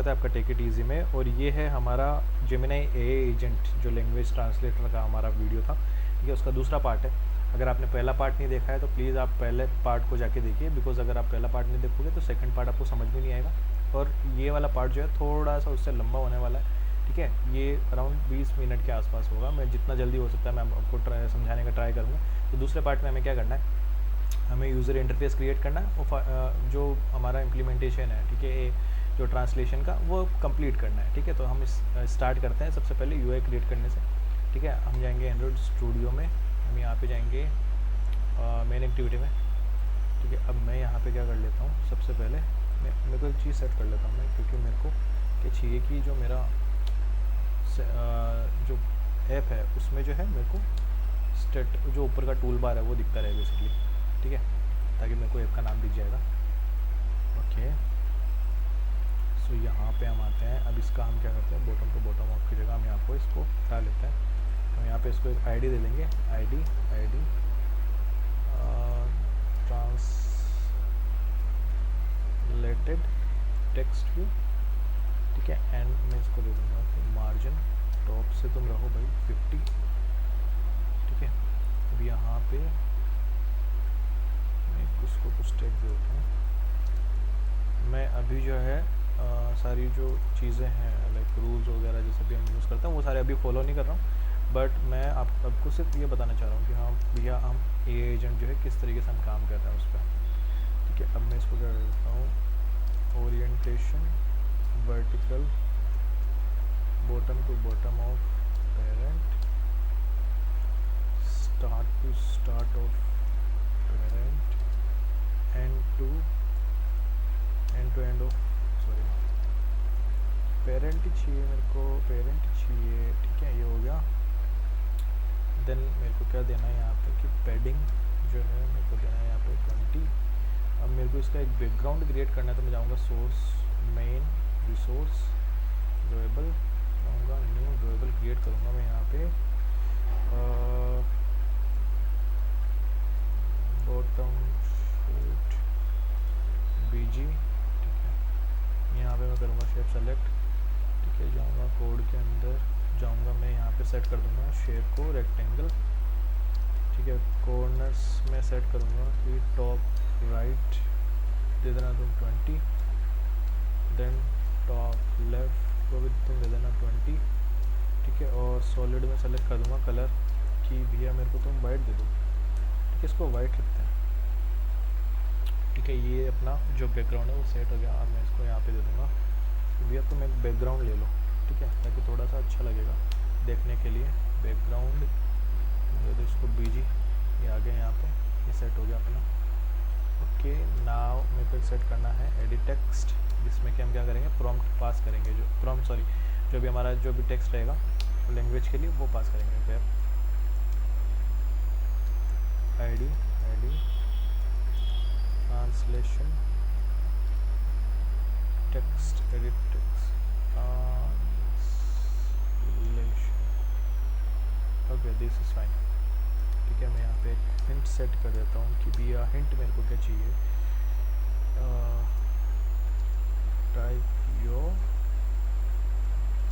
स्वागत है आपका टेक इट ईजी में। और ये है हमारा जेमिनी एआई एजेंट जो लैंग्वेज ट्रांसलेटर का हमारा वीडियो था, ठीक है, उसका दूसरा पार्ट है। अगर आपने पहला पार्ट नहीं देखा है तो प्लीज़ आप पहले पार्ट को जाके देखिए, बिकॉज अगर आप पहला पार्ट नहीं देखोगे तो सेकंड पार्ट आपको समझ में नहीं आएगा। और ये वाला पार्ट जो है थोड़ा सा उससे लंबा होने वाला है, ठीक है। ये अराउंड 20 मिनट के आसपास होगा। मैं जितना जल्दी हो सकता है मैं आपको समझाने का ट्राई करूँगा। तो दूसरे पार्ट में हमें क्या करना है, हमें यूज़र इंटरफेस क्रिएट करना है और जो हमारा इम्प्लीमेंटेशन है, ठीक है, जो ट्रांसलेशन का वो कंप्लीट करना है, ठीक है। तो हम स्टार्ट करते हैं सबसे पहले यूआई क्रिएट करने से, ठीक है। हम जाएंगे एंड्रॉइड स्टूडियो में, हम यहाँ पे जाएंगे मेन एक्टिविटी में, ठीक है। अब मैं यहाँ पे क्या कर लेता हूँ, सबसे पहले मेरे को एक चीज़ सेट कर लेता हूँ मैं, क्योंकि मेरे को क्या चाहिए कि जो मेरा जो ऐप है उसमें जो है मेरे को स्टेट जो ऊपर का टूल बार है वो दिखता रहे बेसिकली, ठीक है, ताकि मेरे को ऐप का नाम दिख जाएगा। ओके, सो यहाँ पे हम आते हैं। अब इसका हम क्या करते हैं, बॉटम टू बॉटम ऑफ की जगह हम यहाँ को इसको हटा लेते हैं। तो यहाँ पे इसको एक आईडी दे देंगे, आईडी ट्रांसलेटेड टेक्स्ट व्यू, ठीक है। एंड मैं इसको दे दूँगा कि मार्जिन टॉप से तुम रहो भाई 50, ठीक है। अब यहाँ पे मैं उसको कुछ टेक्स्ट दे देता हूँ। मैं अभी जो है सारी जो चीज़ें हैं लाइक रूल्स वगैरह जैसे भी हम यूज़ करते हैं वो सारे अभी फॉलो नहीं कर रहा हूँ, बट मैं आपको सिर्फ ये बताना चाह रहा हूँ कि हाँ भैया हम ए एजेंट जो है किस तरीके से हम काम कर रहे हैं उस पर, ठीक है। अब मैं इसको क्या करता हूँ, orientation vertical bottom to bottom of parent, start to start of parent, end to end of sorry parent चाहिए, मेरे को पेरेंट चाहिए, ठीक है। ये हो गया। देन मेरे को क्या देना है यहाँ पे कि पैडिंग जो है मेरे को देना है यहाँ पे 20। अब मेरे को इसका एक बैकग्राउंड क्रिएट करना है, तो मैं जाऊँगा सोर्स मेन रिसोर्स ड्राइबल, जाऊँगा न्यू ड्राइबल क्रिएट करूँगा मैं यहाँ पे बॉटम शेड बीजी, ठीक है। यहाँ पे मैं करूँगा शेप सेलेक्ट, ठीक है। जाऊँगा कोड के अंदर, जाऊँगा मैं यहाँ पे सेट कर दूँगा शेप को रेक्टेंगल, ठीक है। कॉर्नर्स में सेट करूँगा कि टॉप राइट दे देना तुम 20, देन टॉप लेफ्ट को भी तुम दे देना 20, ठीक है। और सॉलिड में सेलेक्ट कर दूँगा कलर कि भैया मेरे को तुम वाइट दे दो, ठीक है। इसको वाइट रखते हैं, ठीक है। ये अपना जो बैकग्राउंड है वो सेट हो गया। अब मैं इसको यहाँ पे दे दूँगा भैया तुम एक बैकग्राउंड ले लो, ठीक है, ताकि थोड़ा सा अच्छा लगेगा देखने के लिए। बैकग्राउंड दे दो इसको बीजी, ये आ गया यहाँ पे, ये सेट हो गया अपना। ओके, नाउ मेरे को सेट करना है एडिट टेक्स्ट, जिसमें कि हम क्या करेंगे, प्रॉम्प्ट पास करेंगे, जो भी हमारा जो भी टेक्स्ट रहेगा लैंग्वेज के लिए वो पास करेंगे। Web ID translation text edit text translation, okay this is fine, ठीक है। मैं यहाँ पे एक हिंट सेट कर देता हूँ कि भैया हिंट मेरे को क्या चाहिए, टाइप योर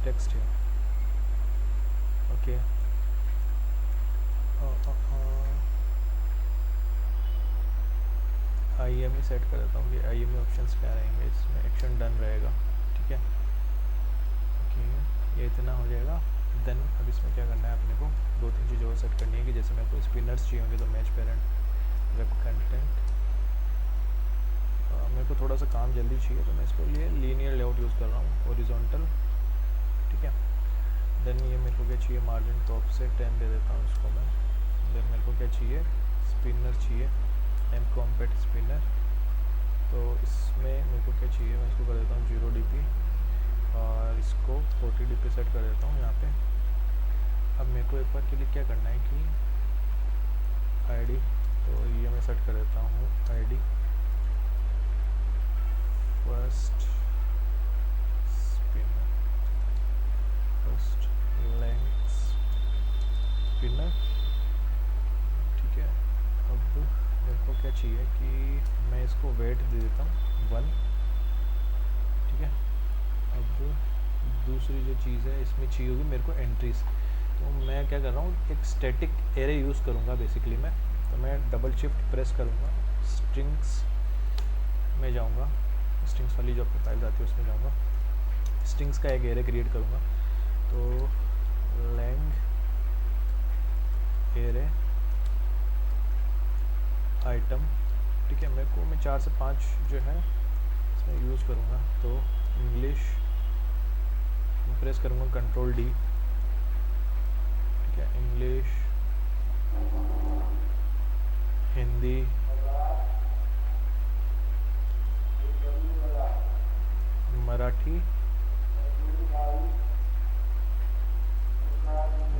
टेक्स्ट है, ओके। IME सेट कर देता हूँ कि IME ऑप्शंस क्या रहेंगे इसमें, एक्शन डन रहेगा, ठीक है। ओके, ये इतना हो जाएगा। देन अब इसमें क्या करना है अपने को, 2-3 चीज़ें और सेट करनी है कि जैसे मेरे को स्पिनर्स चाहिए होंगे तो मैच पेरेंट वेब कंटेंट, मेरे को थोड़ा सा काम जल्दी चाहिए तो मैं इसको लिए लीनियर लेआउट यूज़ कर रहा हूँ, हॉरिजॉन्टल, ठीक है। देन ये मेरे को क्या चाहिए, मार्जिन टॉप से 10 दे देता हूँ इसको मैं। देन मेरे को क्या चाहिए, स्पिनर चाहिए, एम कॉम्पैक्ट स्पिनर, तो इसमें मेरे को क्या चाहिए, मैं इसको कर देता हूँ 0 dp और इसको 40 dp सेट कर देता हूँ यहाँ पे। अब मेरे को एक बार के लिए क्या करना है कि आईडी, तो ये मैं सेट कर देता हूँ ID first spinner, first length spinner, ठीक है। अब मेरे को क्या चाहिए कि मैं इसको वेट दे देता हूँ 1, ठीक है। अब दूसरी जो चीज़ है इसमें चाहिए होगी मेरे को एंट्रीज। तो मैं क्या कर रहा हूँ, एक स्टैटिक एरे यूज़ करूँगा बेसिकली मैं। तो मैं डबल शिफ्ट प्रेस करूँगा, स्ट्रिंग्स में जाऊँगा, स्ट्रिंग्स वाली जो आपकी फाइल आती है उसमें जाऊँगा, स्ट्रिंग्स का एक एरे क्रिएट करूँगा। तो लैंग एरे आइटम, ठीक है। मेरे को मैं 4 से 5 जो है इसमें यूज़ करूँगा। तो इंग्लिश प्रेस करूँगा कंट्रोल डी, ठीक है। इंग्लिश, हिंदी, मराठी,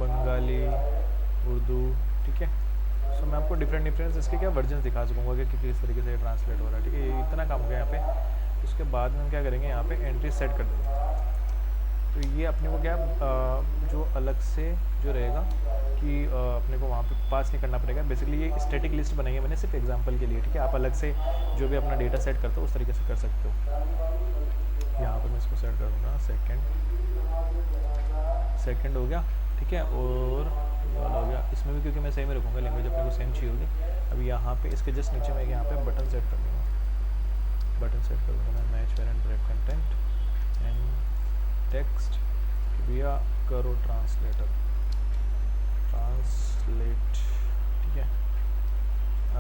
बंगाली, उर्दू, ठीक है। सो मैं आपको डिफरेंट इसके क्या वर्जन दिखा सकूँगा कि किस तरीके से ट्रांसलेट हो रहा है, ठीक है। ये इतना काम हो गया यहाँ पे। उसके बाद में हम क्या करेंगे, यहाँ पे एंट्री सेट कर देंगे। तो ये अपने को क्या जो अलग से जो रहेगा कि अपने को वहाँ पे पास नहीं करना पड़ेगा। बेसिकली ये स्टैटिक लिस्ट बनाई है मैंने सिर्फ एग्जांपल के लिए, ठीक है। आप अलग से जो भी अपना डेटा सेट करते हो उस तरीके से कर सकते हो। यहाँ पर मैं इसको सेट कर दूँगा, सेकंड हो गया, ठीक है। और वाला हो गया, इसमें भी क्योंकि मैं सेम ही रखूँगा, लैंग्वेज अपने को सेम चाहिए होगी। अब यहाँ पे इसके जस्ट नीचे मैं यहाँ पे बटन सेट कर दूँगा, मैं match variant break content and text भैया करो ट्रांसलेट, ठीक है।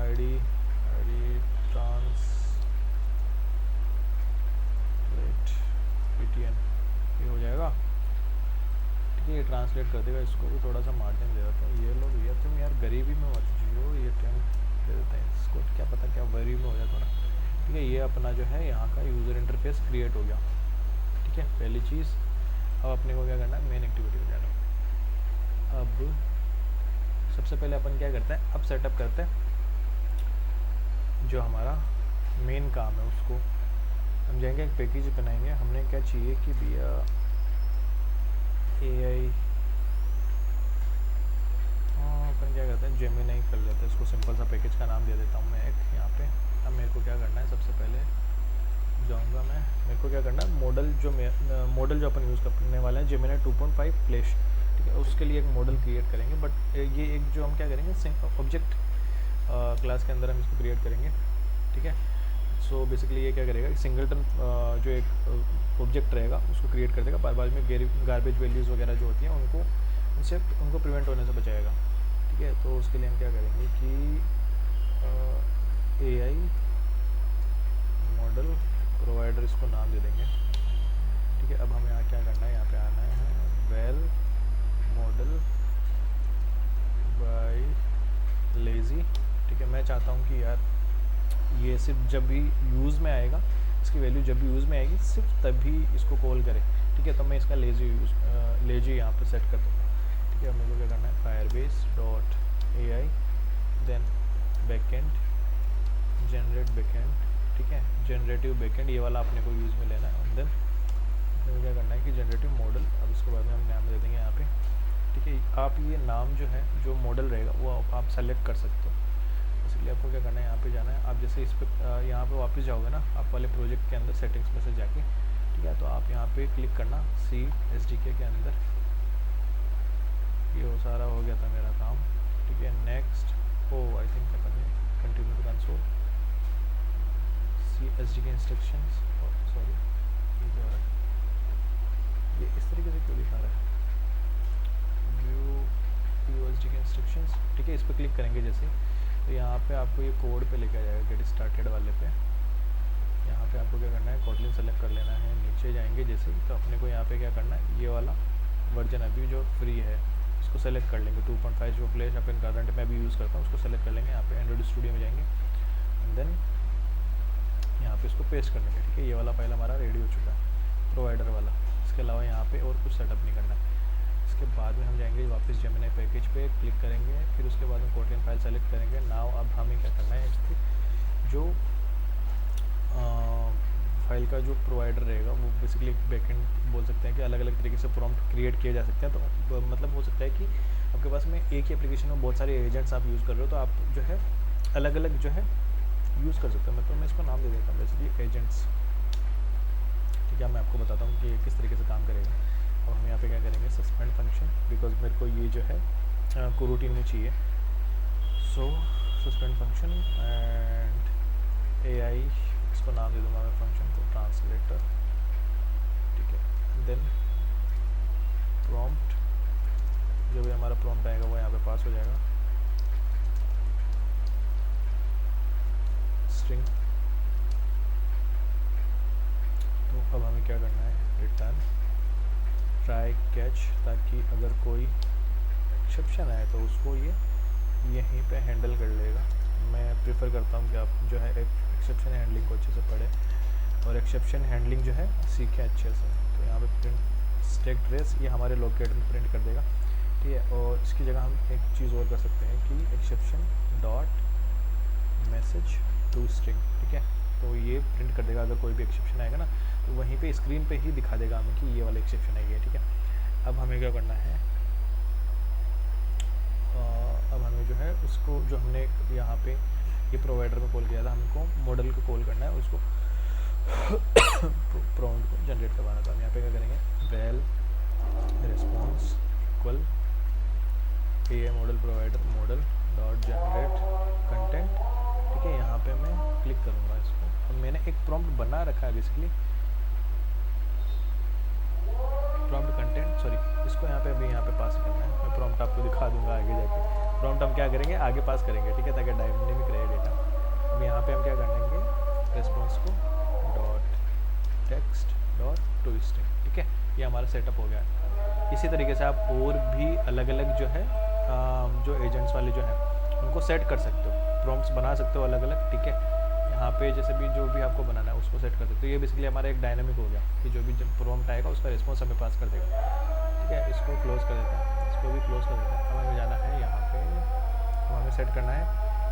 आईडी ट्रांसलेट ptn, ये हो जाएगा, ठीक है। ये ट्रांसलेट कर देगा। इसको भी थोड़ा सा मार्जिन दे देता हूँ। ये लोग भैया तुम यार गरीबी में मत जियो, ये टाइम दे देते हैं इसको, क्या पता क्या वरी में हो जाए थोड़ा, ठीक है। ये अपना जो है यहाँ का यूज़र इंटरफेस क्रिएट हो गया, ठीक है। पहली चीज़। अब अपने को क्या करना है, मेन एक्टिविटी में जाना। अब सबसे पहले अपन क्या करते हैं, अब सेटअप करते हैं जो हमारा मेन काम है उसको। हम जाएंगे एक पैकेज बनाएंगे। हमने क्या चाहिए कि भैया AI, अपन क्या करते हैं जेमिनी कर लेते हैं इसको। सिंपल सा पैकेज का नाम दे देता हूँ मैं एक यहाँ पे। अब मेरे को क्या करना है, सबसे पहले जाऊँगा मैं, मेरे को क्या करना है, मॉडल जो अपन यूज़ करने वाले हैं जेमिनी 2.5 फ्लैश, ठीक है। उसके लिए एक मॉडल क्रिएट करेंगे। बट ये एक जो हम क्या करेंगे ऑब्जेक्ट क्लास के अंदर हम इसको क्रिएट करेंगे, ठीक है। सो बेसिकली ये क्या करेगा, सिंगलटन जो एक ऑब्जेक्ट रहेगा उसको क्रिएट कर देगा। बाद में गार्बेज वैल्यूज़ वगैरह जो होती हैं उनको प्रिवेंट होने से बचाएगा, ठीक है। तो उसके लिए हम क्या करेंगे कि AI मॉडल प्रोवाइडर इसको नाम दे देंगे, ठीक है। अब हमें यहाँ क्या करना है, यहाँ पे आना है वेल मॉडल बाय लेजी, ठीक है। मैं चाहता हूँ कि यार ये सिर्फ जब भी यूज़ में आएगा, इसकी वैल्यू जब भी यूज़ में आएगी सिर्फ तभी इसको कॉल करे, ठीक है। तो मैं इसका लेजी यहाँ पे सेट कर दूँगा, ठीक है। मेरे को क्या करना है, firebase.ai then backend generate backend, ठीक है। जनरेटिव बैकएंड ये वाला अपने को यूज़ में लेना है। देन क्या करना है कि जनरेटिव मॉडल, अब इसके बाद में हम नाम दे देंगे यहाँ पे, ठीक है। आप ये नाम जो है जो मॉडल रहेगा वो आप सेलेक्ट कर सकते हो। इसलिए आपको क्या करना है, यहाँ पे जाना है। आप जैसे इस पर यहाँ पे वापस जाओगे ना आप वाले प्रोजेक्ट के अंदर सेटिंग्स में से जाके, ठीक है। तो आप यहाँ पे क्लिक करना CSDK के अंदर। ये सारा हो गया था मेरा काम, ठीक है। नेक्स्ट आई थिंक अपन ने continue to console CSDK instructions, sorry ये क्या हो रहा है, ये इस तरीके से क्यों दिखा रहा है, व्यू USDK इंस्ट्रक्शंस, ठीक है। इस पर क्लिक करेंगे जैसे, तो यहाँ पे आपको ये कोड पे लेके आ जाएगा गेट स्टार्टेड वाले पे। यहाँ पे आपको क्या करना है, कोटलिन सेलेक्ट कर लेना है। नीचे जाएंगे जैसे, तो अपने को यहाँ पे क्या करना है, ये वाला वर्जन अभी जो फ्री है इसको सेलेक्ट कर लेंगे। 2.5 जो फ्लैश अपन करंट में अभी यूज़ करता हूँ उसको सेलेक्ट कर लेंगे। यहाँ पे एंड्रॉइड स्टूडियो में जाएंगे एंड देन यहाँ पे इसको पेस्ट कर लेंगे, ठीक है। ये वाला फाइल हमारा रेडी हो चुका है प्रोवाइडर वाला। इसके अलावा यहाँ पे और कुछ सेटअप नहीं करना है। इसके बाद में हम जाएंगे वापस जेमिनी पैकेज पे क्लिक करेंगे, फिर उसके बाद हम कोटलिन फाइल सेलेक्ट करेंगे। नाउ अब हमें क्या करना है, इसकी जो फाइल का जो प्रोवाइडर रहेगा वो बेसिकली बैकएंड बोल सकते हैं कि अलग अलग तरीके से प्रॉम्प्ट क्रिएट किए जा सकते हैं। तो मतलब हो सकता है कि आपके पास में एक ही एप्लीकेशन में बहुत सारे एजेंट्स आप यूज़ कर रहे हो, तो आप जो है अलग अलग जो है यूज़ कर सकते हो। मतलब मैं इसको नाम दे देता हूँ बेसिकली एजेंट्स, ठीक है। मैं आपको बताता हूँ कि किस तरीके से काम करेगा। मेरे को ये जो है कोरूटीन में चाहिए। सो सस्पेंड फंक्शन एंड एआई, इसको नाम दे दूँगा मैं फंक्शन को ट्रांसलेटर, ठीक है। देन प्रॉम्प्ट, जो भी हमारा प्रॉम्प्ट आएगा वो यहाँ पे पास हो जाएगा। स्ट्रिंग, तो अब हमें क्या करना है, रिटर्न ट्राई कैच, ताकि अगर कोई एक्सेप्शन आए तो उसको ये यहीं पे हैंडल कर लेगा। मैं प्रेफर करता हूँ कि आप जो है एक्सेप्शन हैंडलिंग को अच्छे से पढ़ें और एक्सेप्शन हैंडलिंग जो है सीखें अच्छे से। तो यहाँ पे प्रिंट स्टैक ट्रेस, ये हमारे लोकेट में प्रिंट कर देगा, ठीक है। और इसकी जगह हम एक चीज़ और कर सकते हैं कि exception dot message to string, ठीक है। तो ये प्रिंट कर देगा, अगर कोई भी एक्सेप्शन आएगा ना तो वहीं पे स्क्रीन पे ही दिखा देगा हमें कि ये वाला एक्सेप्शन आई है, ठीक है। अब हमें क्या करना है, अब हमें जो है उसको, जो हमने यहाँ पे ये प्रोवाइडर में कॉल किया था, हमको मॉडल को कॉल करना है, उसको प्रॉम्प्ट को जनरेट करवाना था। हम यहाँ पे क्या करेंगे, well response equal a model provider model dot generate content, ठीक है। यहाँ पे मैं क्लिक करूँगा इसको। अब मैंने एक प्रॉम्प्ट बना रखा है बेसिकली, प्रॉम्प्ट कंटेंट, सॉरी, इसको यहाँ पे अभी यहाँ पे पास करना है। मैं प्रॉम्प्ट आपको दिखा दूंगा आगे जाके। प्रॉम्प्ट हम क्या करेंगे, आगे पास करेंगे, ठीक है, ताकि डायनेमिक रहे डेटा। अब यहाँ पे हम क्या करेंगे, response co dot text dot to string, ठीक है। ये हमारा सेटअप हो गया है। इसी तरीके से आप और भी अलग अलग जो है जो एजेंट्स वाले जो हैं उनको सेट कर सकते हो, प्रॉम्प्ट्स बना सकते हो अलग अलग, ठीक है। यहाँ पे जैसे भी जो भी आपको बनाना है उसको सेट कर सकते हो। ये बेसिकली हमारा एक डायनामिक हो गया कि जो भी जब प्रॉम्प्ट आएगा उसका रिस्पॉन्स हमें पास कर देगा, ठीक है। इसको क्लोज कर देते हैं, इसको भी क्लोज कर देते हैं। अब हमें जाना है यहाँ पे, तो हमें सेट करना है,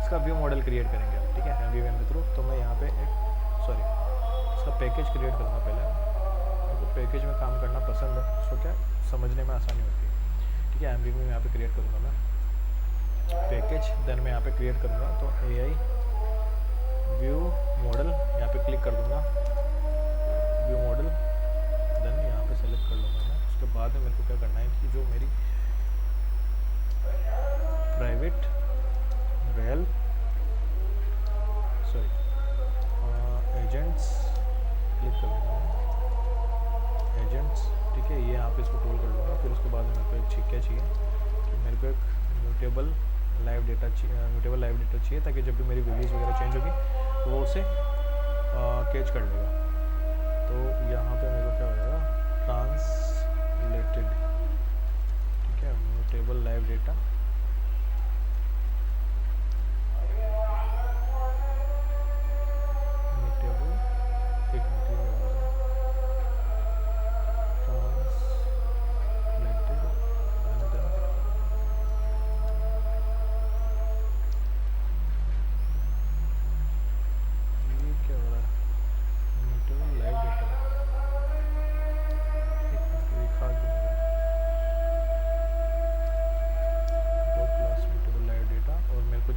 इसका व्यू मॉडल क्रिएट करेंगे हम, ठीक है, MVVM के थ्रू। तो मैं यहाँ पे इसका पैकेज क्रिएट करूँगा पहले। मेरे को पैकेज में काम करना पसंद है, उसको क्या समझने में आसानी होती है, ठीक है। MVVM यहाँ पे क्रिएट करूँगा मैं पैकेज, देन मैं यहाँ पे क्रिएट करूँगा तो AI व्यू मॉडल, यहाँ पे क्लिक कर दूँगा व्यू मॉडल, देन यहाँ पे सेलेक्ट कर लूँगा मैं। उसके बाद में मेरे को क्या करना है कि जो मेरी प्राइवेट वेल एजेंट्स, क्लिक कर दूँगा एजेंट्स, ठीक है। ये यहाँ पे इसको कॉल कर लूँगा। फिर उसके बाद मेरे को एक क्या चाहिए कि मेरे को एक म्यूटेबल लाइव डेटा चाहिए, ताकि जब भी मेरी वैल्यूज़ वगैरह चेंज होगी तो वो उसे कैच कर लेगा। तो यहाँ पे मेरे को क्या हो जाएगा, ट्रांसलेटेड, ठीक है, म्यूटेबल लाइव डेटा, म्यूटेबल, एक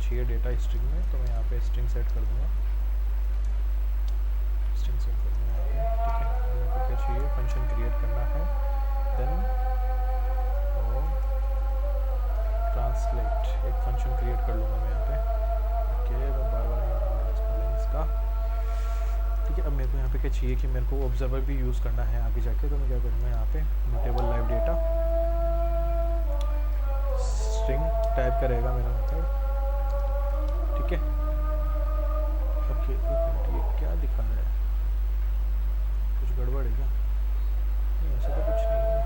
चाहिए डेटा स्ट्रिंग में, तो मैं यहाँ पे स्ट्रिंग सेट कर दूँगा, स्ट्रिंग सेट कर दूँगा यहाँ पे, ठीक है। मेरे को क्या चाहिए, फंक्शन क्रिएट करना है, देन और ट्रांसलेट एक फंक्शन क्रिएट कर लूँगा मैं यहाँ पे, ओके। मैं बार बार इसका, ठीक है। अब मेरे को यहाँ पे क्या चाहिए कि मेरे को ऑब्जर्वर भी यूज़ करना है आगे जाके, तो मैं क्या करूँगा यहाँ पे mutable live data string type करेगा मेरा मेथड, ठीक है, ओके। एक मिनट, ये क्या दिखा रहा है, कुछ गड़बड़ है क्या? नहीं, ऐसा तो कुछ नहीं है।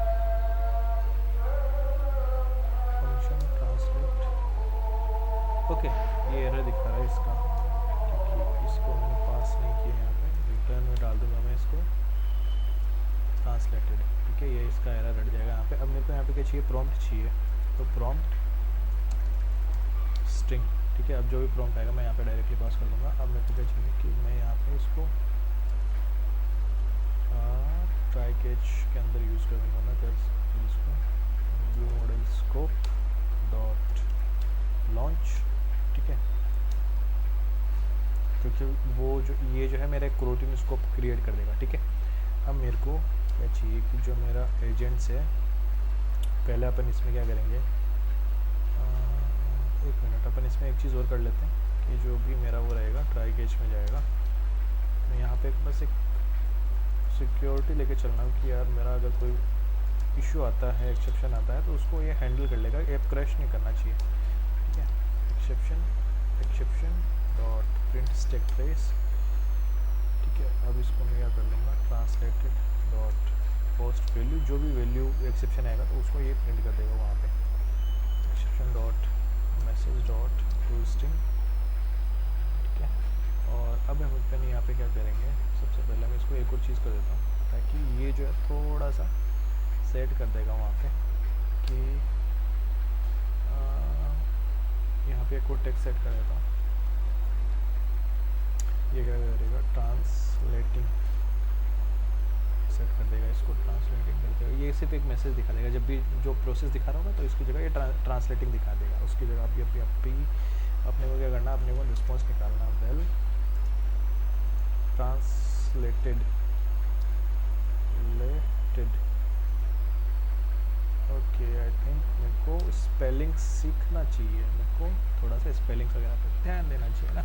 फंक्शन ट्रांसलेट, ओके, ये एरर दिखा रहा है इसका, क्योंकि इसको मैंने पास नहीं किया। यहाँ पे रिटर्न में डाल दूंगा मैं इसको ट्रांसलेटेड, ठीक है। ये इसका एरर हट जाएगा यहाँ पे। अब मेरे को यहाँ पे क्या चाहिए, प्रॉम्प्ट चाहिए, तो प्रॉम्प्ट स्ट्रिंग, ठीक है। अब जो भी प्रॉम्प्ट आएगा मैं यहाँ पे डायरेक्टली पास कर दूँगा। अब मेरे को क्या चाहिए कि मैं यहाँ पे इसको ट्राई कैच के अंदर यूज़ करूँगा मैं, तो इसको view model scope dot launch, ठीक है, क्योंकि वो जो ये जो है मेरा एक कोरूटीन स्कोप क्रिएट कर देगा, ठीक है। अब मेरे को क्या चाहिए कि जो मेरा एजेंट्स है पहले अपन इसमें क्या करेंगे, एक मिनट, अपन इसमें एक चीज़ और कर लेते हैं कि जो भी मेरा वो रहेगा ट्राई केज में जाएगा। मैं यहाँ पे बस एक सिक्योरिटी लेके चलना हूँ कि यार मेरा अगर कोई इशू आता है, एक्सेप्शन आता है, तो उसको ये हैंडल कर लेगा, ऐप क्रैश नहीं करना चाहिए, ठीक है। Exception dot print stack trace, ठीक है। अब इसको मैं क्या कर लूँगा, ट्रांसलेटेड डॉट पोस्ट वैल्यू, जो भी वैल्यू एक्सेप्शन आएगा तो उसको ये प्रिंट कर देगा वहाँ पे। Exception dot message dot to string, ठीक है। और अब हम अपन यहाँ पे क्या करेंगे, सबसे पहले मैं इसको एक और चीज़ कर देता हूँ ताकि ये जो है थोड़ा सा सेट कर देगा वहाँ पे कि यहाँ पे एक और टेक्स्ट सेट कर देता हूँ। ये क्या करेगा, ट्रांसलेटिंग सेट कर देगा, इसको ट्रांसलेटिंग कर देगा। ये सिर्फ एक मैसेज दिखा देगा, जब भी जो प्रोसेस दिखा रहा होगा तो इसकी जगह ये ट्रांसलेटिंग दिखा देगा। उसकी जगह अपने को क्या करना, अपने को रिस्पॉन्स निकालना, well translated okay. I think मेरे को स्पेलिंग सीखना चाहिए, मेरे को थोड़ा सा स्पेलिंग्स वगैरह पे ध्यान देना चाहिए ना।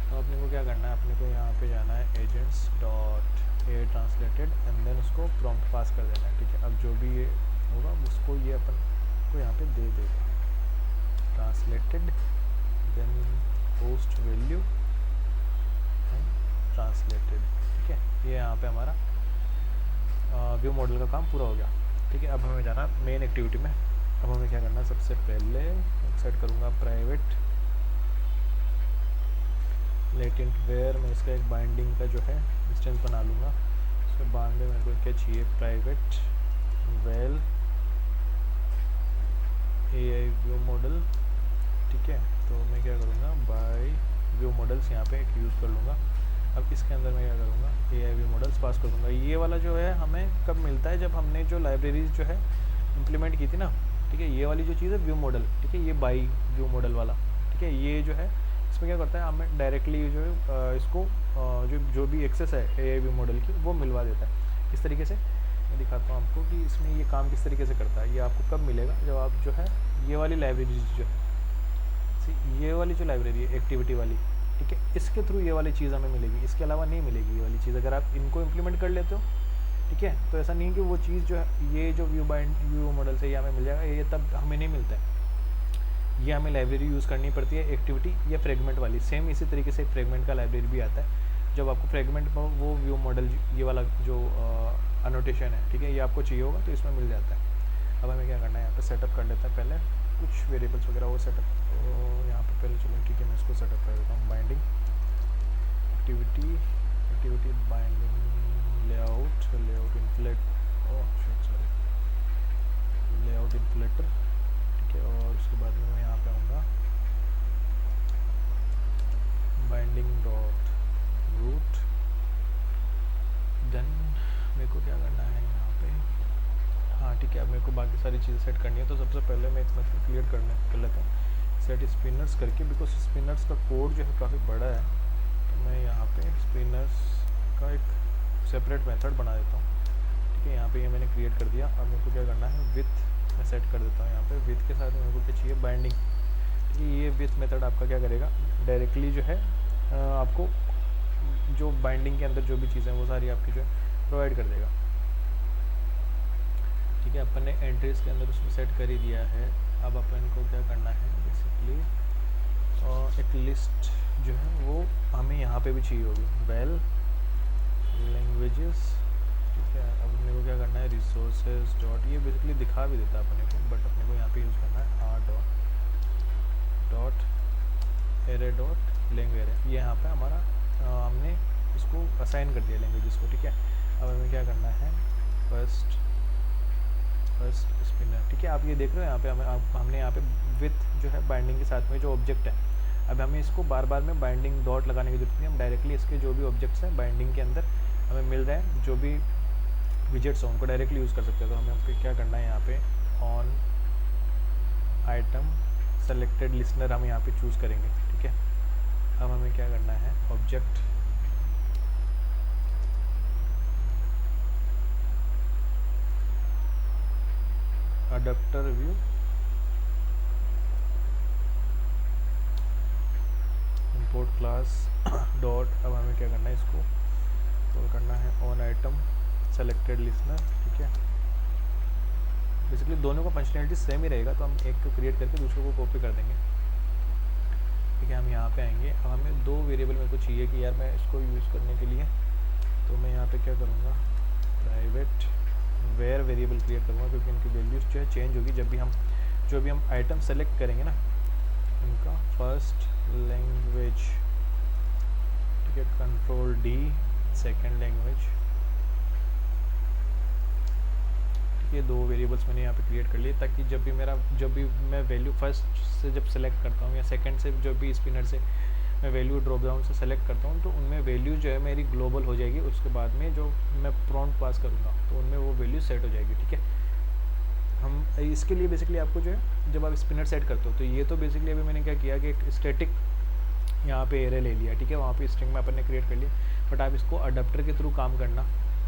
तो अपने को क्या करना है, अपने को यहाँ पे जाना है agents dot A translated and then उसको प्रॉम्प्ट पास कर देना है, ठीक है। अब जो भी ये होगा उसको ये अपन को यहाँ पे दे देगा, translated then post value translated, ठीक है। ये यहाँ पे हमारा व्यू मॉडल का काम पूरा हो गया, ठीक है। अब हमें जाना मेन एक्टिविटी में। अब हमें क्या करना है, सबसे पहले सेट करूँगा प्राइवेट लेटेंट वेयर, मैं इसका एक बाइंडिंग का जो है इंस्टेंस बना लूँगा। उसके बाद में मेरे को क्या चाहिए, private well AI view model, ठीक है। तो मैं क्या करूँगा, बाय व्यू मॉडल्स यहाँ पे एक यूज़ कर लूँगा। अब इसके अंदर मैं क्या करूँगा, AI व्यू मॉडल्स पास कर दूँगा। ये वाला जो है हमें कब मिलता है, जब हमने जो लाइब्रेरीज जो है इम्प्लीमेंट की थी ना, ठीक है। ये वाली जो चीज़ है व्यू मॉडल, ठीक है, ये बाई व्यू मॉडल वाला, ठीक है। ये जो है इसमें क्या करता है, हमें डायरेक्टली जो है इसको जो भी एक्सेस है AI व्यू मॉडल की वो मिलवा देता है। इस तरीके से मैं दिखाता हूँ आपको कि इसमें ये काम किस तरीके से करता है। ये आपको कब मिलेगा, जब आप जो है ये वाली लाइब्रेरी जो है, ये वाली जो लाइब्रेरी है एक्टिविटी वाली, ठीक है, इसके थ्रू ये वाली चीज़ हमें मिलेगी, इसके अलावा नहीं मिलेगी ये वाली चीज़। अगर आप इनको इम्प्लीमेंट कर लेते हो, ठीक है, तो ऐसा नहीं है कि वो चीज़ जो है ये जो व्यू मॉडल से ये हमें मिल जाएगा, ये तब हमें नहीं मिलता है। ये हमें लाइब्रेरी यूज़ करनी पड़ती है एक्टिविटी या फ्रेगमेंट वाली। सेम इसी तरीके से एक फ्रेगमेंट का लाइब्रेरी भी आता है। जब आपको फ्रेगमेंट में वो व्यू मॉडल ये वाला जो अनोटेशन है, ठीक है, ये आपको चाहिए होगा तो इसमें मिल जाता है। अब हमें क्या करना है, यहाँ पे सेटअप कर लेते हैं पहले कुछ वेरिएबल्स वगैरह वो सेटअप। तो यहाँ पे पहले चलो, ठीक है, मैं इसको सेटअप कर देता हूँ। Binding activity binding layout inflate, sorry layout inflator, ठीक है। और उसके बाद में मैं यहाँ पे आऊँगा बाइंडिंग डॉट रूट, देन मेरे को क्या करना है यहाँ पे, हाँ ठीक है। अब मेरे को बाकी सारी चीज़ें सेट करनी है। तो सबसे पहले मैं एक मेथड क्रिएट कर लेता हूँ सेट स्पिनर्स करके, बिकॉज स्पिनर्स का कोड जो है काफ़ी बड़ा है। तो मैं यहाँ पे स्पिनर्स का एक सेपरेट मेथड बना देता हूँ, ठीक है। यहाँ पे ये मैंने क्रिएट कर दिया। अब मेरे को क्या करना है, विथ मैं सेट कर देता हूँ यहाँ पे। विथ के साथ मेरे को क्या चाहिए, बाइंडिंग, ठीक है। ये विथ मेथड आपका क्या करेगा, डायरेक्टली जो है आपको जो बाइंडिंग के अंदर जो भी चीज़ें वो सारी आपकी जो है प्रोवाइड कर देगा, ठीक है। अपन ने एंट्रीज के अंदर उसमें सेट कर ही दिया है। अब अपन को क्या करना है, बेसिकली एक लिस्ट जो है वो हमें यहाँ पे भी चाहिए होगी, वेल लैंग्वेजेस, ठीक है। अब अपने को क्या करना है, रिसोर्सेज डॉट, ये बेसिकली दिखा भी देता है अपने को, बट अपने को यहाँ पे यूज़ करना है R dot array dot language array. ये यहाँ पे हमारा हमने इसको असाइन कर दिया लैंग्वेजेस को, ठीक है। अब हमें क्या करना है, फर्स्ट स्पिनर, ठीक है। आप ये देख रहे हो यहाँ पे हमने यहाँ पे विथ जो है बाइंडिंग के साथ में जो ऑब्जेक्ट है, अब हमें इसको बार बार में बाइंडिंग डॉट लगाने की जरूरत नहीं। हम डायरेक्टली इसके जो भी ऑब्जेक्ट्स हैं बाइंडिंग के अंदर हमें मिल रहे हैं, जो भी विजेट्स हैं उनको डायरेक्टली यूज़ कर सकते हैं। तो हमें क्या करना है, यहाँ पे ऑन आइटम सेलेक्टेड लिसनर हम यहाँ पे चूज़ करेंगे, ठीक है। अब हमें क्या करना है, object adapter view, import class dot, अब हमें क्या करना है, इसको कॉल करना है ऑन आइटम सेलेक्टेड लिस्नर। ठीक है, बेसिकली दोनों का फंक्शनैलिटी सेम ही रहेगा, तो हम एक को क्रिएट करके दूसरे को कॉपी कर देंगे। ठीक है, हम यहाँ पे आएंगे। अब हमें दो वेरिएबल मेरे को चाहिए कि यार मैं इसको यूज़ करने के लिए, तो मैं यहाँ पे क्या करूँगा, प्राइवेट वेयर वेरिएबल क्रिएट करूँगा, क्योंकि इनकी वैल्यूज जो है चेंज होगी जब भी हम आइटम सेलेक्ट करेंगे ना, इनका फर्स्ट लैंग्वेज। ठीक है, कंट्रोल डी, सेकेंड लैंग्वेज। ये दो वेरिएबल्स मैंने यहाँ पे क्रिएट कर लिए, ताकि जब भी मैं वैल्यू फर्स्ट से जब सेलेक्ट करता हूँ या सेकंड से जब भी स्पिनर से मैं वैल्यू ड्रॉप डाउन से सेलेक्ट करता हूँ, तो उनमें वैल्यू जो है मेरी ग्लोबल हो जाएगी। उसके बाद में जो मैं प्रॉम्प्ट पास करूँगा तो उनमें वो वैल्यू सेट हो जाएगी। ठीक है, हम इसके लिए बेसिकली आपको जो है, जब आप स्पिनर सेट करते हो, तो ये तो बेसिकली अभी मैंने क्या किया कि एक स्टैटिक यहाँ पे एरे ले लिया। ठीक है, वहाँ पे स्ट्रिंग में अपन ने क्रिएट कर लिया, बट आप इसको अडेप्टर के थ्रू काम करना।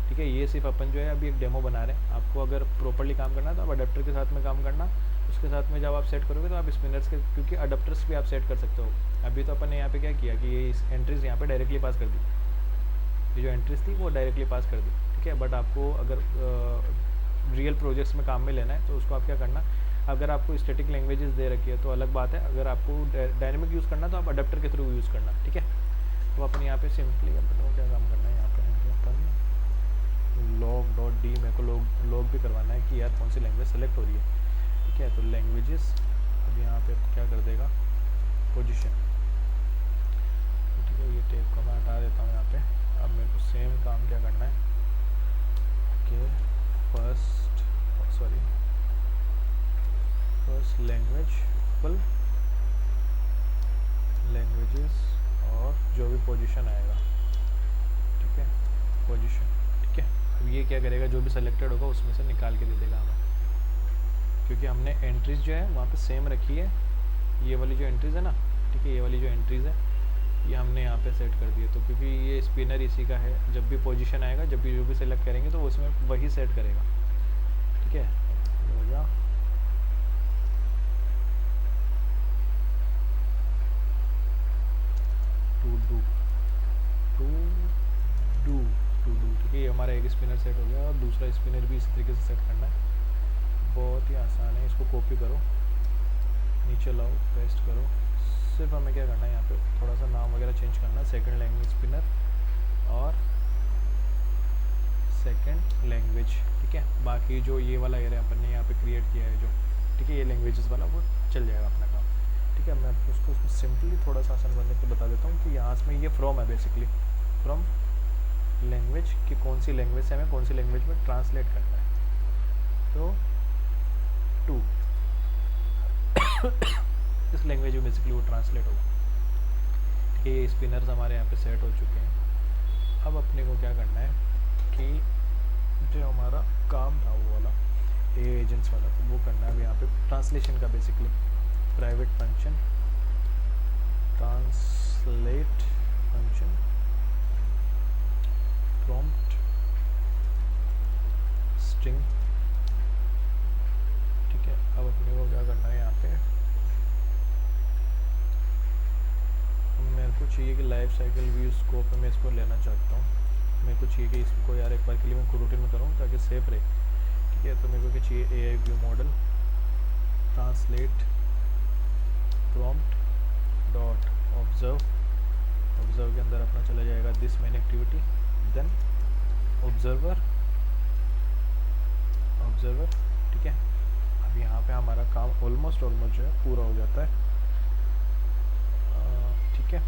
ठीक है, ये सिर्फ अपन जो है अभी एक डेमो बना रहे हैं। आपको अगर प्रॉपर्ली काम करना है तो आप अडेप्टर के साथ में काम करना। उसके साथ में जब आप सेट करोगे तो आप स्पिनर्स के, क्योंकि अडेप्टर्स भी आप सेट कर सकते हो। अभी तो अपन ने यहाँ पे क्या किया कि ये एंट्रीज यहाँ पे डायरेक्टली पास कर दी, ये जो एंट्रीज थी वो डायरेक्टली पास कर दी। ठीक है, बट आपको अगर रियल प्रोजेक्ट्स में काम में लेना है तो उसको आप क्या करना, अगर आपको स्टैटिक लैंग्वेजेस दे रखी है तो अलग बात है, अगर आपको डायनेमिक यूज़ करना तो आप अडेप्टर के थ्रू यूज़ करना। ठीक है, तो अपन यहाँ पे सिंपली अपन क्या काम करना है, यहाँ पे अपन लॉग डॉट डी, मेरे को लॉग भी करवाना है कि यार कौन सी लैंग्वेज सेलेक्ट हो रही है। ठीक है, तो लैंग्वेजेस, अब यहाँ पे क्या कर देगा, पोजीशन। ठीक है, ये टेप को मैं हटा देता हूँ यहाँ पे। अब मेरे को सेम काम क्या करना है कि फर्स्ट लैंग्वेज फुल लैंग्वेजेस और जो भी पोजीशन आएगा। ठीक है, पोजीशन। ठीक है, अब ये क्या करेगा, जो भी सेलेक्टेड होगा उसमें से निकाल के दे देगा हमें, क्योंकि हमने एंट्रीज जो है वहाँ पे सेम रखी है। ये वाली जो एंट्रीज है ना, ठीक है, ये वाली जो एंट्रीज है ये हमने यहाँ पे सेट कर दी है। तो क्योंकि ये स्पिनर इसी का है, जब भी पोजीशन आएगा, जब भी जो भी सेलेक्ट करेंगे तो उसमें वही सेट करेगा। ठीक है, हो गया। To do. ठीक है, ये हमारा एक स्पिनर सेट हो गया और दूसरा स्पिनर भी इसी तरीके से सेट करना है। बहुत ही आसान है, इसको कॉपी करो, नीचे लाओ, पेस्ट करो। सिर्फ हमें क्या करना है, यहाँ पे थोड़ा सा नाम वगैरह चेंज करना है, सेकंड लैंग्वेज स्पिनर और सेकंड लैंग्वेज। ठीक है, बाकी जो ये वाला एरिया अपन ने यहाँ पे क्रिएट किया है जो, ठीक है, ये लैंग्वेजेस वाला वो चल जाएगा अपना काम। ठीक है, मैं उसको सिंपली थोड़ा सा आसान बनने को बता देता हूँ कि यहाँ में ये फ्रॉम है, बेसिकली फ्रॉम लैंग्वेज कि कौन सी लैंग्वेज से हमें कौन सी लैंग्वेज में ट्रांसलेट करना है। तो टू इस लैंग्वेज में बेसिकली वो ट्रांसलेट होगा। ठीक है, ये स्पिनर्स हमारे यहाँ पे सेट हो चुके हैं। अब अपने को क्या करना है कि जो हमारा काम था वो वाला एजेंट्स वाला, तो वो करना है अब यहाँ पे ट्रांसलेशन का। Basically private function translate function prompt string. ठीक है, अब अपने को क्या करना है, यहाँ पे मेरे को चाहिए कि लाइफ साइकिल व्यू स्कोप में इसको लेना चाहता हूँ। मेरे को चाहिए कि इसको यार एक बार के लिए मैं रूटीन में करूँ ताकि सेफ रहे। ठीक है, तो मेरे को क्या चाहिए, AI view model translate prompt dot observe के अंदर अपना चला जाएगा this main activity, then observer. ठीक है, अब यहाँ पे हमारा काम ऑलमोस्ट जो है पूरा हो जाता है। ठीक है,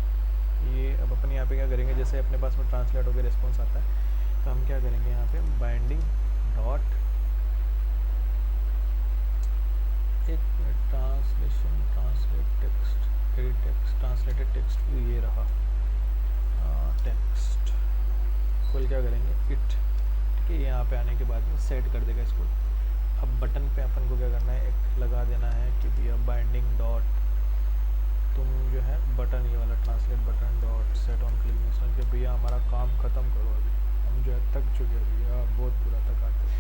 ये अब अपन यहाँ पे क्या करेंगे, जैसे अपने पास में ट्रांसलेट होकर रिस्पॉन्स आता है तो हम क्या करेंगे, यहाँ पे बाइंडिंग डॉट एक translation translate text translated text ये रहा टेक्स्ट को क्या करेंगे इट। ठीक है, यहाँ पे आने के बाद में सेट कर देगा इसको। अब बटन पे अपन को क्या करना है, एक लगा देना है कि भैया बाइंडिंग डॉट तुम जो है बटन, ये वाला translate button dot set on click कि भैया हमारा काम ख़त्म करो, अभी हम जो है थक चुके हैं भैया, बहुत पूरा थक आते हैं।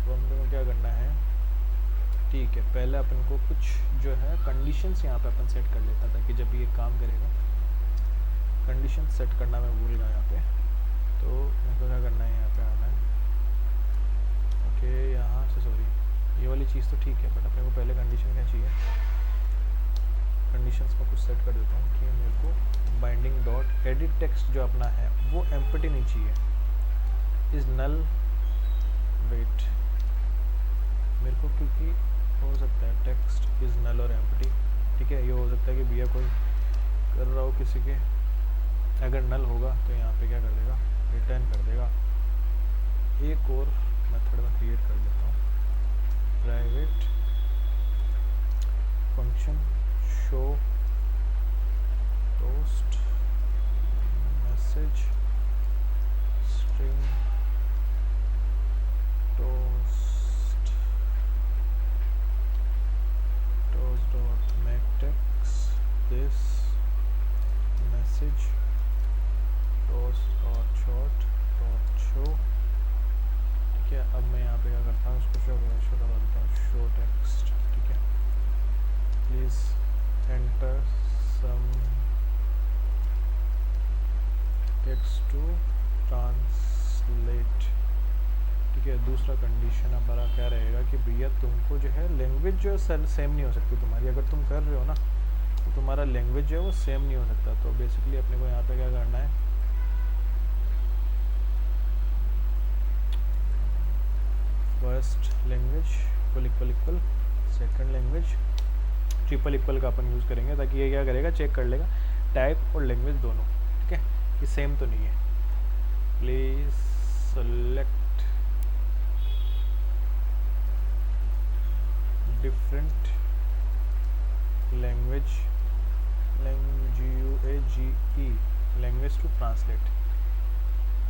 तो हम लोगों को क्या करना है, ठीक है, पहले अपन को कुछ जो है कंडीशंस यहाँ पे अपन सेट कर लेता ताकि जब ये काम करेगा। कंडीशन सेट करना मैं भूल गया यहाँ पे, तो मेरे को क्या करना है, यहाँ पे आना है। ओके, यहाँ से सॉरी, ये वाली चीज़ तो ठीक है, बट अपने को पहले कंडीशन क्या चाहिए। कंडीशंस में कुछ सेट कर देता हूँ कि मेरे को बाइंडिंग डॉट एडिट टेक्स्ट जो अपना है वो एम्प्टी नहीं चाहिए, इज़ नल। वेट, मेरे को क्योंकि हो सकता है टेक्स्ट इज़ नल और एम्प्टी, ठीक है। ये हो सकता है कि भैया कोई कर रहा हो किसी के, अगर नल होगा तो यहाँ पे क्या कर देगा, रिटर्न कर देगा। एक और मेथड में क्रिएट कर लेता हूँ, private function show post message string toast dot make text this message toast dot short dot show, ठीक है। अब मैं यहाँ पे क्या करता हूँ, उसको शो करवा देता हूँ, शो टेक्स्ट, ठीक है। Please enter some text to translate, ठीक है। दूसरा कंडीशन हमारा क्या रहेगा कि भैया तुमको जो है लैंग्वेज जो है सेम नहीं हो सकती तुम्हारी, अगर तुम कर रहे हो ना तो तुम्हारा लैंग्वेज जो है वो सेम नहीं हो सकता। तो बेसिकली अपने को यहाँ पे क्या करना है, first language equal equal second language triple equal का अपन यूज़ करेंगे, ताकि ये क्या करेगा, चेक कर लेगा टाइप और लैंग्वेज दोनों, ठीक है, ये सेम तो नहीं है। Please select different language language to translate,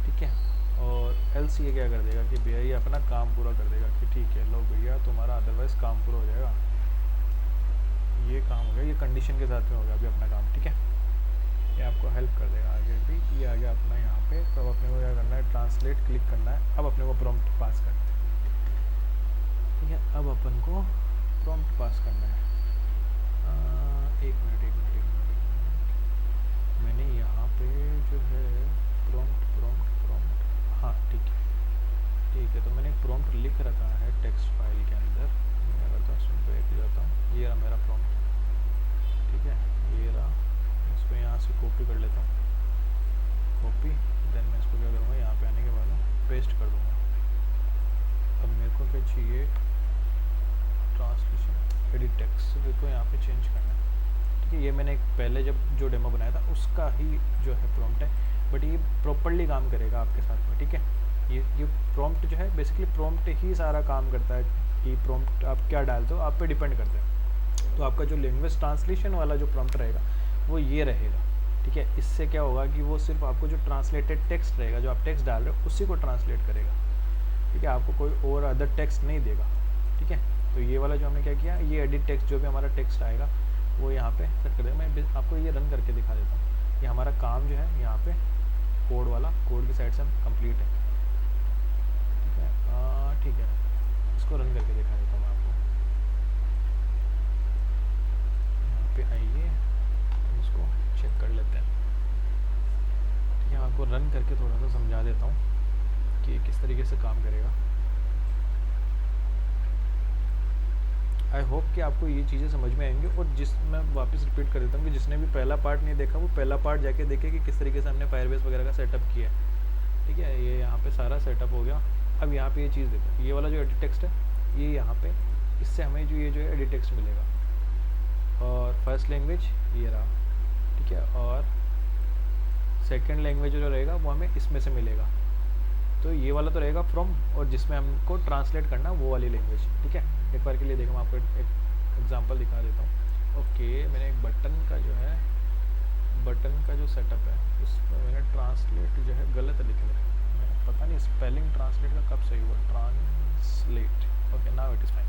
ठीक है। और एल्स ये क्या कर देगा कि भैया ये अपना काम पूरा कर देगा कि ठीक है लो भैया तुम्हारा अदरवाइज काम पूरा हो जाएगा, ये काम हो गया, ये कंडीशन के साथ में हो गया अभी अपना काम, ठीक है। ये आपको हेल्प कर देगा आगे भी। ये आ गया अपना यहाँ पे, तो अब अपने को क्या करना है, ट्रांसलेट क्लिक करना है। अब अपने को प्रॉम्प्ट पास करना है, ठीक है। अब अपन को प्रॉम्प्ट पास करना है। एक मिनट मैंने यहाँ पे जो है प्रॉम्प्ट, हाँ ठीक है। तो मैंने एक प्रॉम्प्ट लिख रखा है टेक्स्ट फाइल के अंदर, मैं अगर तो उसमें बैक जाता हूँ, ये रहा मेरा प्रॉम्प्ट, ठीक है, ये रहा। इसको यहाँ से कॉपी कर लेता हूँ, कॉपी, देन मैं इसको क्या करूँगा, यहाँ पे आने के बाद पेस्ट कर दूँगा। अब मेरे को क्या चाहिए, ट्रांसलेशन एडिट टेक्स्ट, तो देखो यहाँ पे चेंज करना है, ठीक है। ये मैंने एक पहले जब जो डेमो बनाया था उसका ही जो है प्रॉम्प्ट है, बट ये प्रॉपर्ली काम करेगा आपके साथ में, ठीक है। ये प्रॉम्प्ट जो है बेसिकली प्रॉम्प्ट ही सारा काम करता है कि प्रॉम्प्ट आप क्या डालते हो आप पे डिपेंड करता है। तो आपका जो लैंग्वेज ट्रांसलेशन वाला जो प्रॉम्प्ट रहेगा वो ये रहेगा, ठीक है। इससे क्या होगा कि वो सिर्फ आपको जो ट्रांसलेटेड टेक्स्ट रहेगा, जो आप टेक्स्ट डाल रहे हो उसी को ट्रांसलेट करेगा, ठीक है। आपको कोई और अदर टेक्स्ट नहीं देगा, ठीक है। तो ये वाला जो हमने क्या किया, ये एडिट टेक्स्ट जो भी हमारा टेक्स्ट आएगा वो यहाँ पे सेट कर देगा। मैं आपको ये रन करके दिखा देता हूँ। ये हमारा काम जो है यहाँ पे कोड वाला, कोड की साइड से कंप्लीट है, ठीक है। इसको रन करके दिखा देता हूँ मैं आपको। यहाँ पे आइए, इसको चेक कर लेते हैं, ठीक है। आपको रन करके थोड़ा सा समझा देता हूँ कि किस तरीके से काम करेगा। आई होप कि आपको ये चीज़ें समझ में आएंगी। और मैं वापस रिपीट कर देता हूँ कि जिसने भी पहला पार्ट नहीं देखा वो पहला पार्ट जाके देखे कि किस तरीके से हमने फायरबेस वगैरह का सेटअप किया है, ठीक है। ये यहाँ पे सारा सेटअप हो गया। अब यहाँ पे ये चीज़ देखो, ये वाला जो एडिट टेक्स्ट है, ये यहाँ पे इससे हमें जो ये जो है एडिट टेक्स्ट मिलेगा। और फर्स्ट लैंग्वेज ये रहा, ठीक है। और सेकेंड लैंग्वेज जो रहेगा वो हमें इसमें से मिलेगा। तो ये वाला तो रहेगा फ्रॉम, और जिसमें हमको ट्रांसलेट करना वो वाली लैंग्वेज, ठीक है। एक बार के लिए देखो, मैं आपको एक एग्जांपल दिखा देता हूँ। ओके, मैंने एक बटन का जो है, बटन का जो सेटअप है उसमें मैंने ट्रांसलेट जो है गलत लिख दिया, पता नहीं स्पेलिंग ट्रांसलेट का कब सही हुआ, translate. Okay, now it is fine.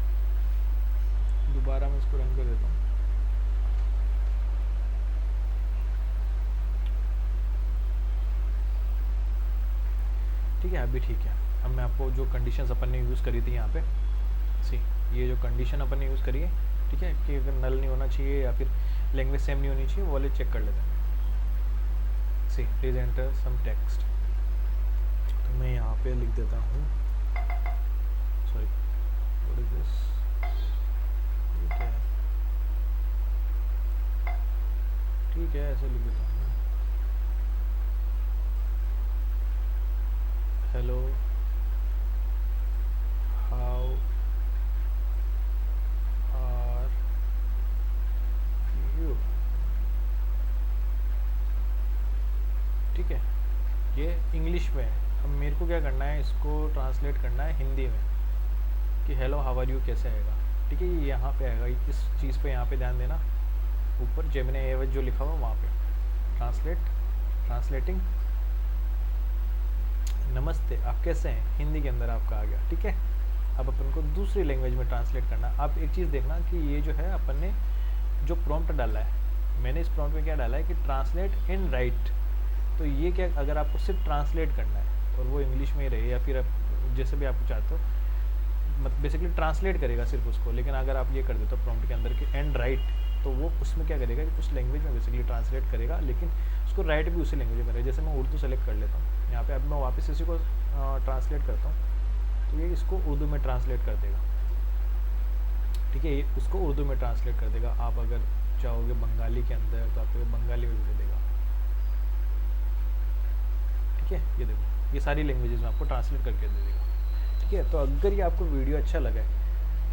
दोबारा मैं इसको रन कर देता हूँ। ठीक है, अभी ठीक है। अब मैं आपको जो कंडीशंस अपन ने यूज़ करी थी यहाँ पे सी ये जो कंडीशन अपन ने यूज़ करी है, ठीक है, कि अगर नल नहीं होना चाहिए या फिर लैंग्वेज सेम नहीं होनी चाहिए, वो वाले चेक कर लेते हैं। सी प्लीज एंटर सम टेक्स्ट, तो मैं यहाँ पे लिख देता हूँ, सॉरी व्हाट इज दिस, ठीक है ठीक है, ऐसे लिख देता हूँ, हेलो हाउ आर यू, ठीक है, ये इंग्लिश में है। अब मेरे को क्या करना है, इसको ट्रांसलेट करना है हिंदी में कि हेलो हाउ आर यू कैसे आएगा, ठीक है, ये यहाँ पे आएगा, इस चीज़ पे यहाँ पे ध्यान देना, ऊपर जेमिनी एआई जो लिखा हुआ वहाँ पे ट्रांसलेटिंग नमस्ते आप कैसे हैं, हिंदी के अंदर आपका आ गया, ठीक है। अब अपन को दूसरी लैंग्वेज में ट्रांसलेट करना। आप एक चीज़ देखना कि ये जो है अपन ने जो प्रॉम्प्ट डाला है, मैंने इस प्रॉम्प्ट में क्या डाला है कि ट्रांसलेट इन राइट, तो ये क्या, अगर आपको सिर्फ ट्रांसलेट करना है और वो इंग्लिश में ही रहे या फिर आप जैसे भी आप चाहते हो, मतलब बेसिकली ट्रांसलेट करेगा सिर्फ उसको, लेकिन अगर आप ये कर देते हो प्रॉम्प्ट के अंदर कि एंड राइट, तो वो उसमें क्या करेगा कि उस लैंग्वेज में बेसिकली ट्रांसलेट करेगा, लेकिन उसको राइट भी उसी लैंग्वेज में करेगा। जैसे मैं उर्दू सेलेक्ट कर लेता हूँ यहाँ पे, अब मैं वापस इसी को ट्रांसलेट करता हूँ, तो ये इसको उर्दू में ट्रांसलेट कर देगा, ठीक है, ये उसको उर्दू में ट्रांसलेट कर देगा। आप अगर चाहोगे बंगाली के अंदर तो आपको बंगाली में भी दे देगा, ठीक है, ये देखो ये सारी लैंग्वेजेस में आपको ट्रांसलेट करके दे देगा, ठीक है। तो अगर ये आपको वीडियो अच्छा लगा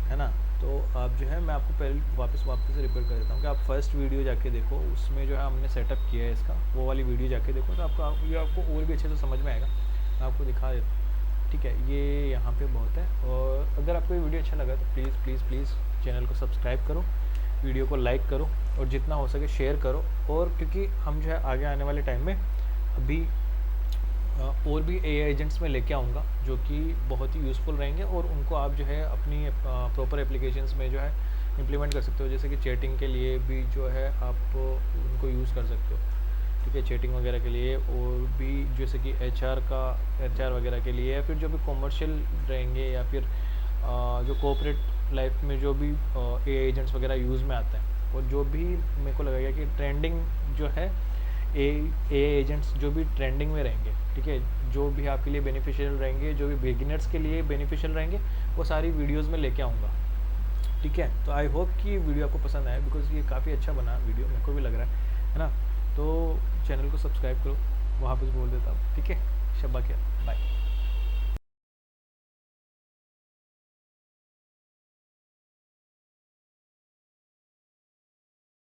है ना, तो आप जो है, मैं आपको पहले वापस से रिपीट कर देता हूँ कि आप फर्स्ट वीडियो जाके देखो, उसमें जो है हमने सेटअप किया है इसका, वो वाली वीडियो जाके देखो, तो आपको ये आपको और भी अच्छे से समझ में आएगा। मैं आपको दिखा देता हूँ, ठीक है, ये यहाँ पे बहुत है। और अगर आपको ये वीडियो अच्छा लगा तो प्लीज़ प्लीज़ प्लीज़ चैनल को सब्सक्राइब करो, वीडियो को लाइक करो और जितना हो सके शेयर करो। और क्योंकि हम जो है आगे आने वाले टाइम में अभी और भी एआई एजेंट्स में लेके आऊँगा जो कि बहुत ही यूज़फुल रहेंगे, और उनको आप जो है अपनी प्रॉपर एप्लीकेशंस में जो है इम्प्लीमेंट कर सकते हो। जैसे कि चैटिंग के लिए भी जो है आप उनको यूज़ कर सकते हो, ठीक है, चैटिंग वगैरह के लिए, और भी जैसे कि एचआर वगैरह के लिए, या फिर जो भी कॉमर्शियल रहेंगे, या फिर जो कॉर्पोरेट लाइफ में जो भी एआई एजेंट्स वगैरह यूज़ में आते हैं, और जो भी मेरे को लगेगा कि ट्रेंडिंग जो है एआई एजेंट्स जो भी ट्रेंडिंग में रहेंगे, ठीक है, जो भी आपके लिए बेनिफिशियल रहेंगे, जो भी बिगिनर्स के लिए बेनिफिशियल रहेंगे, वो सारी वीडियोस में लेके आऊँगा, ठीक है। तो आई होप कि वीडियो आपको पसंद आए, बिकॉज ये काफ़ी अच्छा बना वीडियो, मेरे को भी लग रहा है ना। तो चैनल को सब्सक्राइब करो, वहाँ पर बोल देता हूँ, ठीक है। शब्बा क्या, बाय।